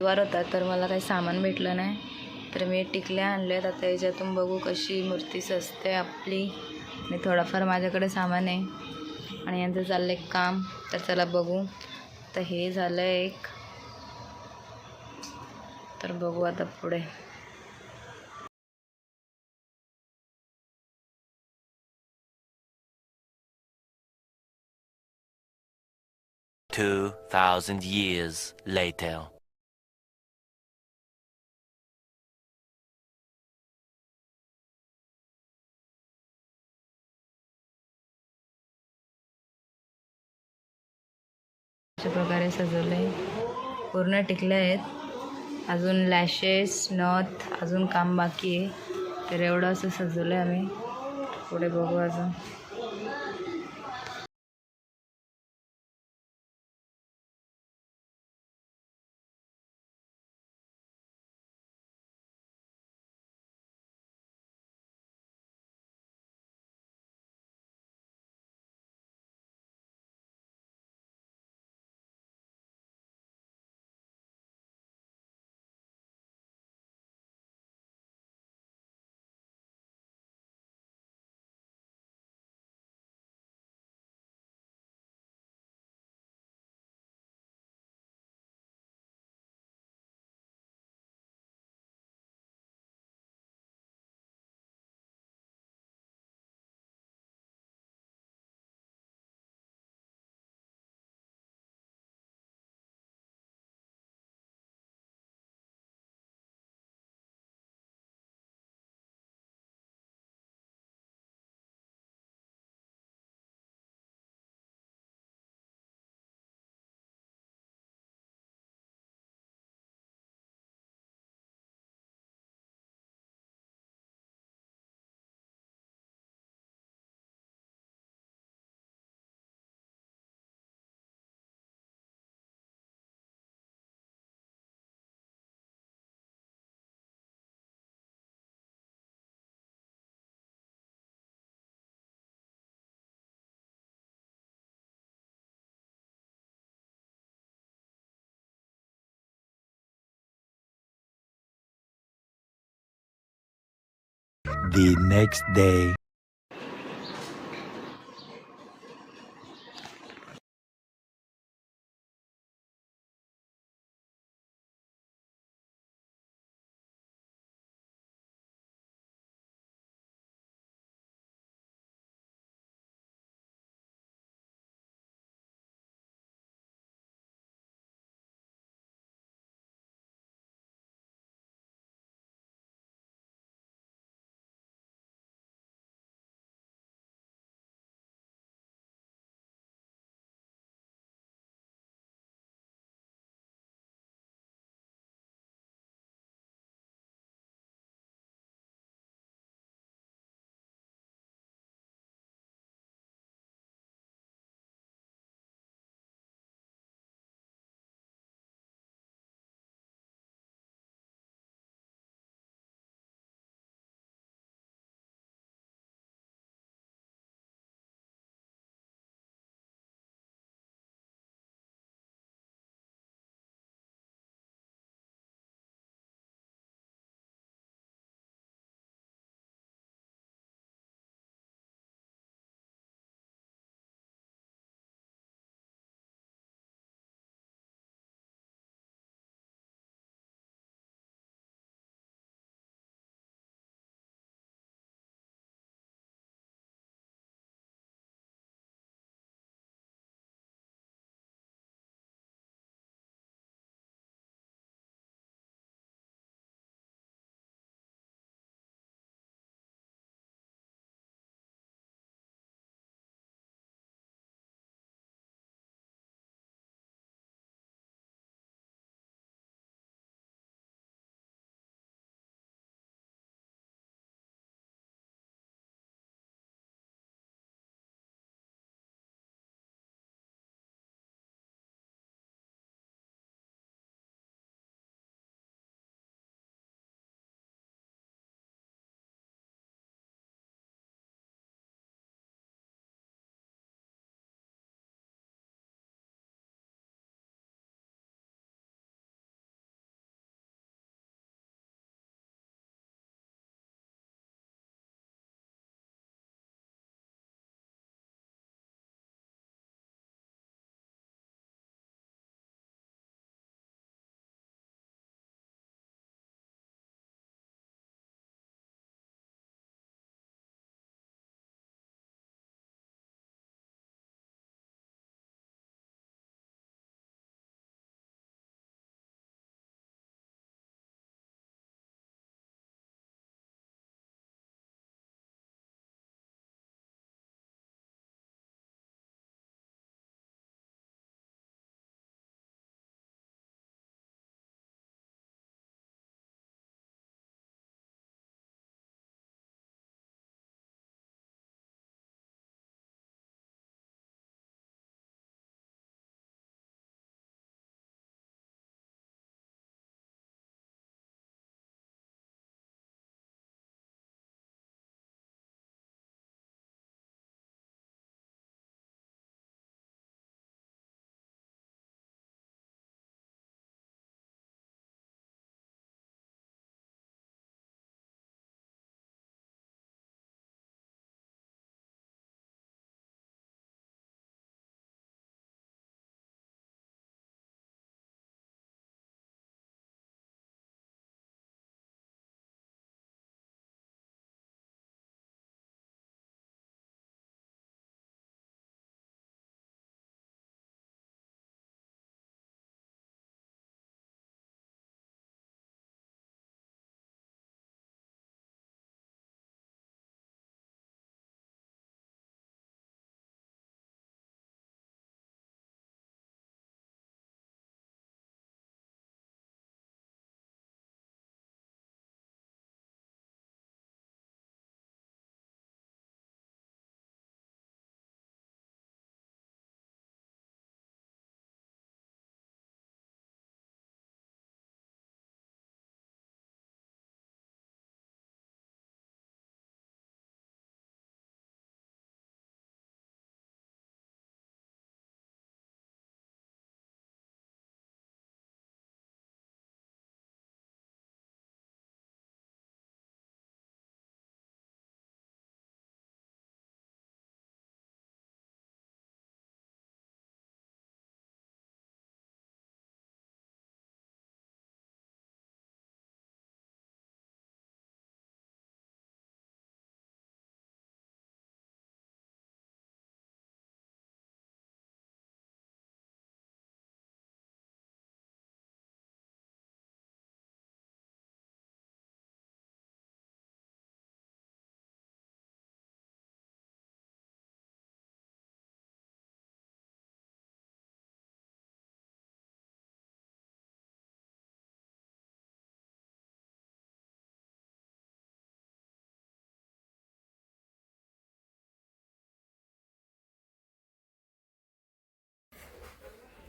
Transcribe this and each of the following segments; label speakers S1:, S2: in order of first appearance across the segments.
S1: बुधवार होता तर मला काही सामान भेटलं नाही, तर मी टिकल्या आणल्यात. आता याच्यातून बघू कशी मूर्ती सजते आपली. आणि थोडाफार माझ्याकडे सामान आहे आणि यांचं चाललं एक काम, तर चला बघू. तर हे झालं एक, तर बघू आता पुढे.
S2: Two 2,000 years later.
S1: अशा प्रकारे सजवले, पूर्ण टिकले आहेत. अजून लॅशेस नथ अजून काम बाकी आहे. तर एवढं असं सजवलं आहे आम्ही. पुढे बघू अजून.
S2: The next day.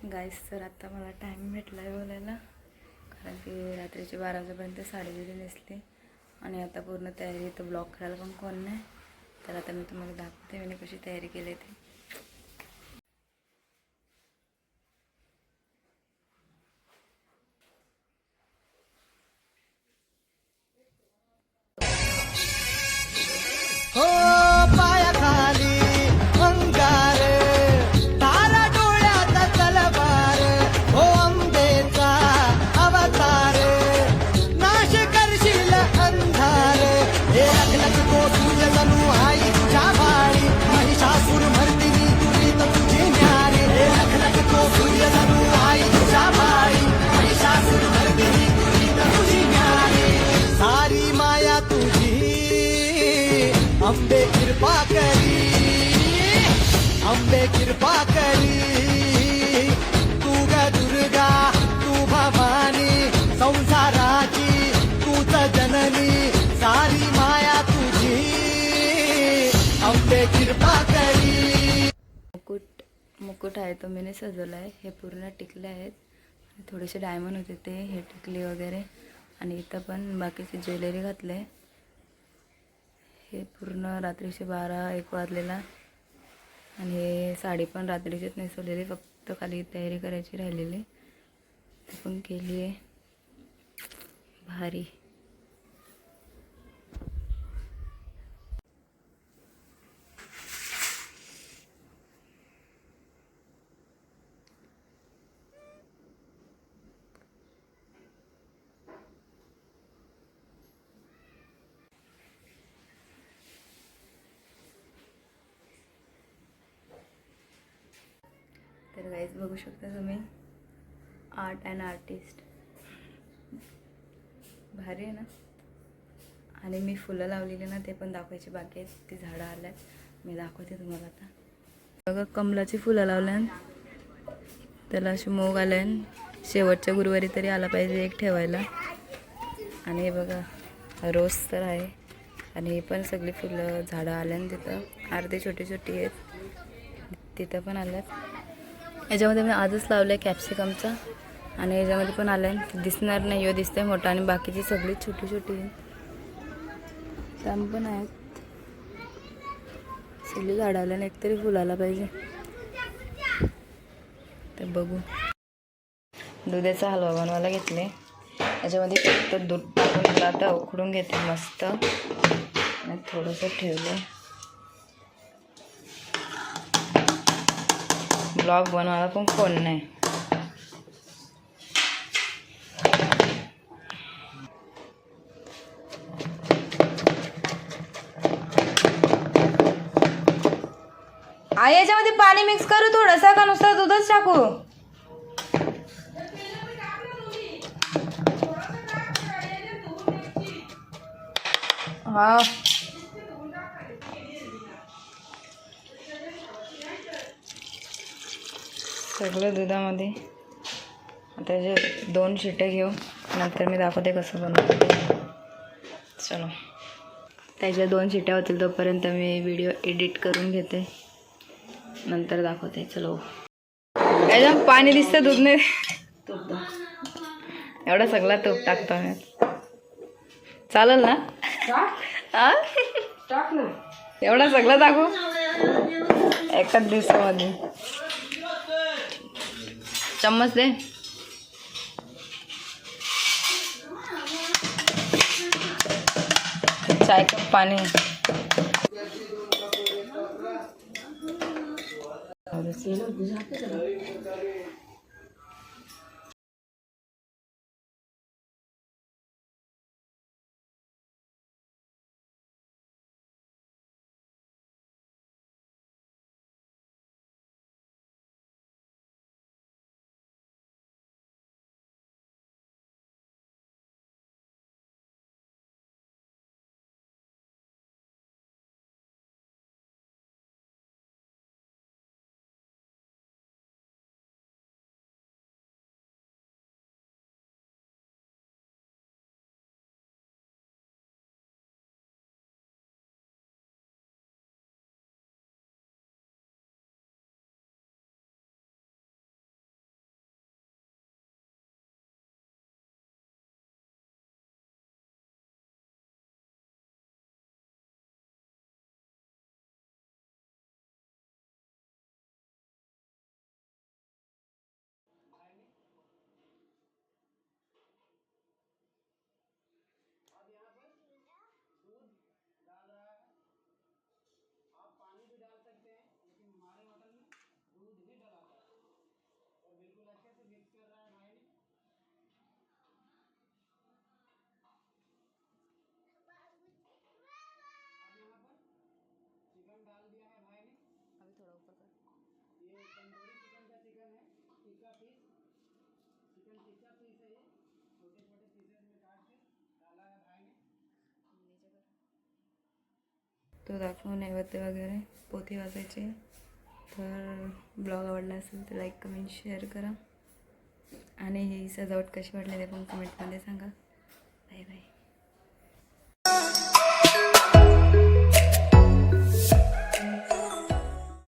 S1: गाईस तर आता मला टाईम भेटला आहे बोलायला, कारण की रात्रीचे 12 वाजेपर्यंत साडी बिडी नेसली आणि आता पूर्ण तयारी, तर ब्लॉग करायला पण कोण नाही. तर आता मी तुम्हाला दाखवते मी कशी तयारी केली ती.
S3: हो पायाखाली अंगार, तारा डोळ्यात तलवार, हो अंबेचा अवतार, नाश करशील अंधार, हे लखलख तो सूर्य जणू आईच्या भाळी, महिषासूर मर्दिनी तुझी तर तुझी न्यारी, हे लखलख तो सूर्य जणू आईच्या भाळी, महिषासूर मर्दिनी तुझी तर तुझी न्यारी, सारी माया तुझी अंबे कृपा करी, अंबे कृपा करी, तू ग दुर्गा तू भवानी, संसाराची तूच जननी, सारी माया तुझी अंबे कृपा करी.
S1: मुकुट आहे तो मीने सजवला आहे. हे पूर्ण टिकले आहेत, थोडेसे डायमंड होते ते, हे टिकली वगैरे, आणि इथं पण बाकीची ज्वेलरी घातले. हे पूर्ण रात्रीचे 12-1 वाजलेला, आणि हे साडी पण रात्रीचीच नेसवलेली, फक्त खाली तयारी करायची राहिलेली, ती पण केली आहे. भारी. तर गाईज बघू शकता तुम्ही, आर्ट अँड आर्टिस्ट, भारी आहे ना. आणि मी फुलं लावलेली ना, ते पण दाखवायची बाकी आहेत. ती झाडं आल्यात, मी दाखवते तुम्हाला आता. बघा कमलाची फुलं लावल्यान, त्याला अशी मोग आल्यान, शेवटच्या गुरुवारी तरी आला पाहिजे एक ठेवायला. आणि हे बघा रोज तर आहे, आणि हे पण सगळी फुलं झाडं आल्यान, तिथं अर्धी छोटी छोटी आहेत, तिथं पण आल्यात. याच्यामध्ये मी आजच लावलं आहे कॅप्सिकमचा, आणि याच्यामध्ये पण आलं आहे, दिसणार नाही, यो दिसतंय मोठा, आणि बाकीची सगळी छोटी छोटी त्याम पण आहेत. सगळी झाडं आल्याने एकतरी फुलाला पाहिजे. तर बघू. दुधाचा हलवा बनवायला घेतले, याच्यामध्ये फक्त दूध टाकून मला आता उकडून घेते मस्त, आणि थोडंसं ठेवलं. ब्लॉग बनवायला पण कोण नाही. आई याच्यामध्ये पाणी मिक्स करू थोडंसं, का नुसतं दूधच टाकू? हा सगळं दुधामध्ये. आता याचे 2 शिट्ट्या घेऊ, नंतर मी दाखवते कसं बनवते. चलो, त्याच्या 2 शिट्ट्या होतील तोपर्यंत मी व्हिडिओ एडिट करून घेते, नंतर दाखवते. चलो. याच्यात पाणी दिसतं, दूध नाही. तूप एवढा सगळा तूप टाकतो मी. चालेल ना? टाक ना, एवढा सगळं टाकू एकाच दिवसामध्ये. चम्मच दे. चाय कप पाणी. तो दाखवून नैवेद्य वगैरे पोथी वाचायचे. तर ब्लॉग आवडला असेल तर लाईक कमेंट शेअर करा आणि ही सजावट कशी वाटली ते पण कमेंटमध्ये सांगा. Bye bye.